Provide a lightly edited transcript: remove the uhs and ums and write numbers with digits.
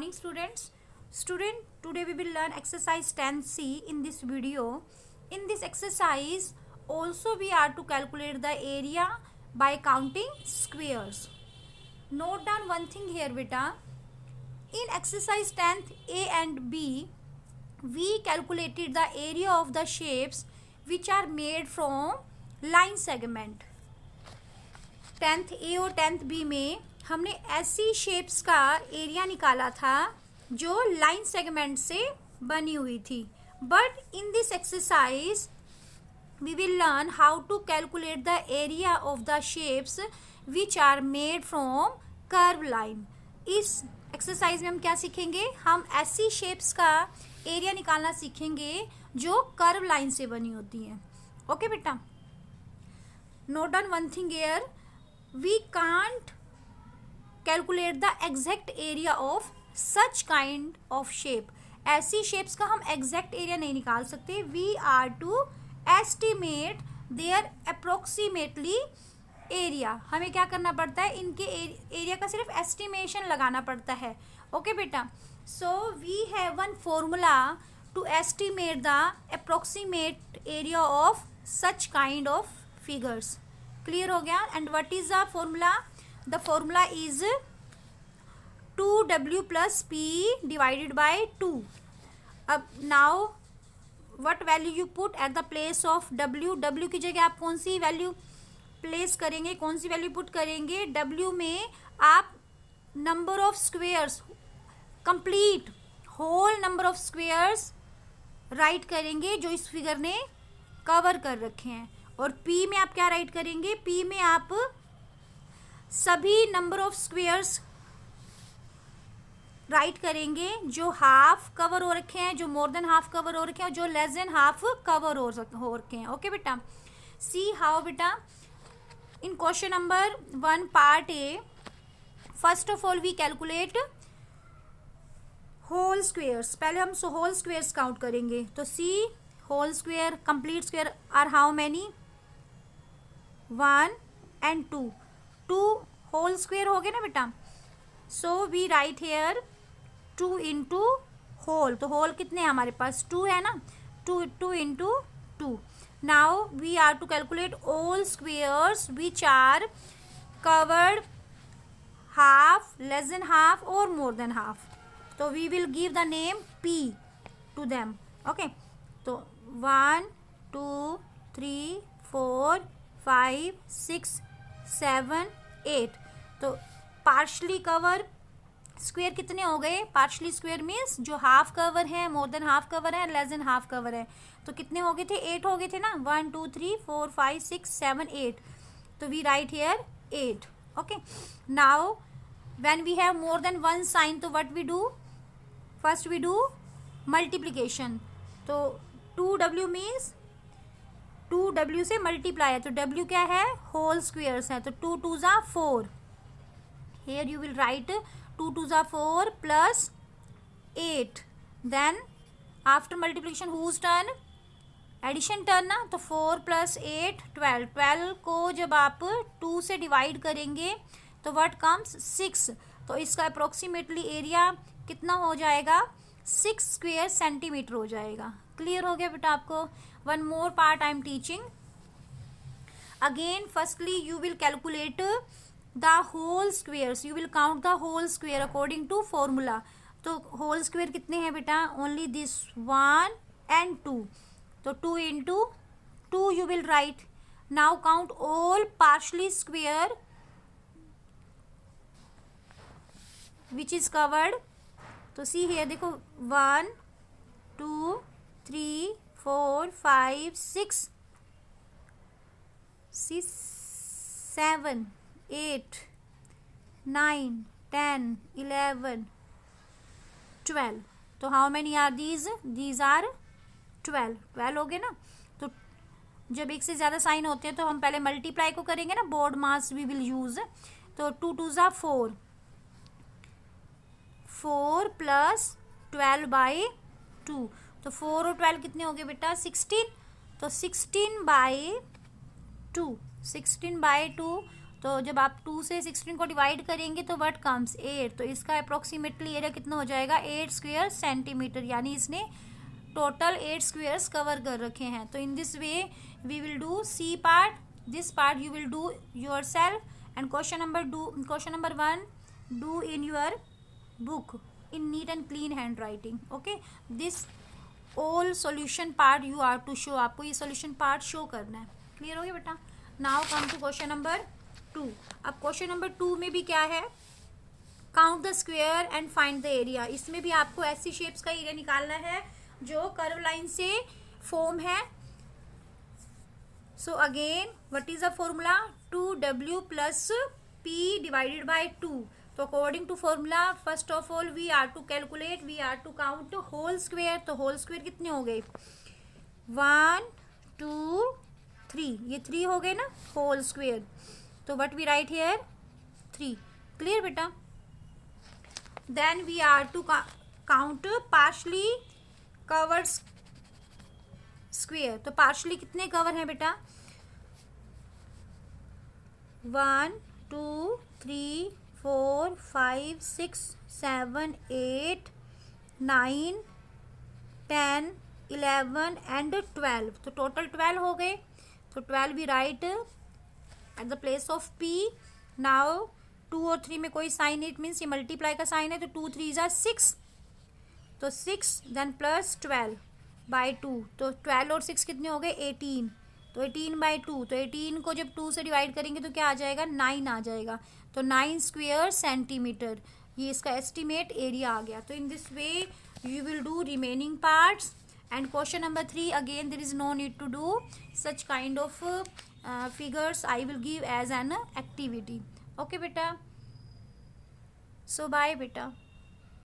morning students. Today we will learn exercise 10C in this video. In this exercise also we are to calculate the area by counting squares. Note down one thing here beta. In exercise 10th A and B we calculated the area of the shapes which are made from line segment. 10th A और 10th B में हमने ऐसी shapes का area निकाला था जो line segment से बनी हुई थी. But in this exercise we will learn how to calculate the area of the shapes which are made from curve line. इस एक्सरसाइज में हम क्या सीखेंगे? हम ऐसी शेप्स का एरिया निकालना सीखेंगे जो कर्व लाइन से बनी होती हैं. ओके बेटा, note down one thing here. We can't calculate the exact area of such kind of shape. ऐसी शेप्स का हम एग्जैक्ट एरिया नहीं निकाल सकते. We are to estimate their approximately area. हमें क्या करना पड़ता है? इनके एरिया का सिर्फ एस्टिमेशन लगाना पड़ता है. ओके बेटा, so we have one formula to estimate the approximate area of such kind of figures. Clear हो गया? And what is the formula? The formula is 2w plus p divided by 2. अब now what value you put at the place of w? w की जगह आप कौन सी value place करेंगे? कौन सी वैल्यू पुट करेंगे? w में आप number of squares, complete whole number of squares right करेंगे जो इस फिगर ने कवर कर रखे हैं. और p में आप क्या राइट करेंगे? p में आप सभी नंबर ऑफ स्क्वेयर्स राइट करेंगे जो हाफ कवर हो रखे हैं, जो मोर देन हाफ कवर हो रखे हैं और जो लेस देन हाफ कवर हो रखे हैं. ओके बेटा, सी हाउ बेटा. In question number 1 part A, first of all we calculate whole squares. पहले हम होल स्क्वेयर्स काउंट करेंगे. तो see whole square, complete square are how many? 1 and 2. 2 whole square हो गए ना बेटा. So we write here 2 into whole. तो whole कितने हैं हमारे पास? 2 है ना. 2 into 2. Now we are to calculate all squares which are covered half, less than half और मोर देन हाफ. तो we will give the name p to them. Okay, तो 1 2 3 4 5 6 7 8. तो पार्शली कवर स्क्वेयर कितने हो गए? पार्शली स्क्वेयर मीन्स जो half cover है, मोर than half cover है, लेस देन हाफ कवर है. तो कितने हो गए थे? 8 हो गए थे ना. 1 2 3 4 5 6 7 8. तो we write here 8. Okay, now when we have more than one sign, तो what we do? First we do multiplication. तो 2w मीन्स 2w से मल्टीप्लाई है. तो w क्या है? होल स्क्वेयर्स है. तो 2 2 ज़ा 4. हेयर यू विल राइट 2 2 ज़ा 4 plus 8. Then after multiplication whose turn? Addition turn ना. तो 4 प्लस 8 12. 12 को जब आप 2 से डिवाइड करेंगे तो व्हाट कम्स? 6. तो इसका अप्रोक्सीमेटली एरिया कितना हो जाएगा? 6 स्क्वेयर सेंटीमीटर हो जाएगा. क्लियर हो गया बेटा आपको? One more part I am teaching. Again, firstly you will calculate the whole squares. You will count the whole square according to formula. तो whole square कितने हैं बेटा? Only this 1 and 2. तो 2 into 2 you will write. Now count all partially square which is covered. तो see here देखो 1 2 3 4 5 6 7 8 9 10 11 12. तो how many are these? These are 12. 12 हो गए ना. तो जब एक से ज़्यादा साइन होते हैं तो हम पहले मल्टीप्लाई को करेंगे ना. BODMAS we will use. तो 2 2 ज़ा 4. 4 प्लस 12 बाई 2. तो 4 और 12 कितने हो गए बेटा? 16. तो 16 बाई 2. 16 बाई 2. तो जब आप 2 से 16 को डिवाइड करेंगे तो व्हाट कम्स 8, तो इसका अप्रोक्सीमेटली एरिया कितना हो जाएगा 8 स्क्वायर सेंटीमीटर, यानी इसने टोटल 8 स्क्वायर्स कवर कर रखे हैं। तो in this way we will do C part, this part you will do yourself and question number 1 do in your book in neat and clean handwriting. Okay, this all solution part you are to show, आपको ये solution part show करना है। Clear हो गया बेटा? now come to question number 2। अब question number 2 में भी क्या है, count the square and find the area। इसमें भी आपको ऐसी shapes का एरिया निकालना है जो कर्व लाइन से फॉर्म है। so again what is the formula, 2w plus p divided by 2। तो according to formula first of all we are to calculate, we are to count whole square. तो whole square कितने हो गए 1 2 3, ये 3 हो गए ना होल स्क्वायर। तो what we write here 3। Clear बेटा? Then we are to count partially covered square. तो पार्शली कितने कवर हैं बेटा 1 2 3 4 5 6 7 8 9 10 11 एंड 12। तो टोटल 12 हो गए। तो 12 we write at the place of P. Now 2 और 3 में कोई साइन, इट मीन्स ये मल्टीप्लाई का साइन है, तो 2 3 ज़ा 6, तो 6 देन प्लस 12 बाई 2। तो 12 और 6 कितने हो गए 18, तो 18 बाई 2। तो 18 को जब 2 से डिवाइड करेंगे तो क्या आ जाएगा 9 आ जाएगा। तो 9 स्क्वायर सेंटीमीटर, ये इसका एस्टिमेट एरिया आ गया। तो in this way you will do remaining parts and question number 3 again there is no need to do such kind of figures, I will give as an activity. Okay बेटा, so bye बेटा।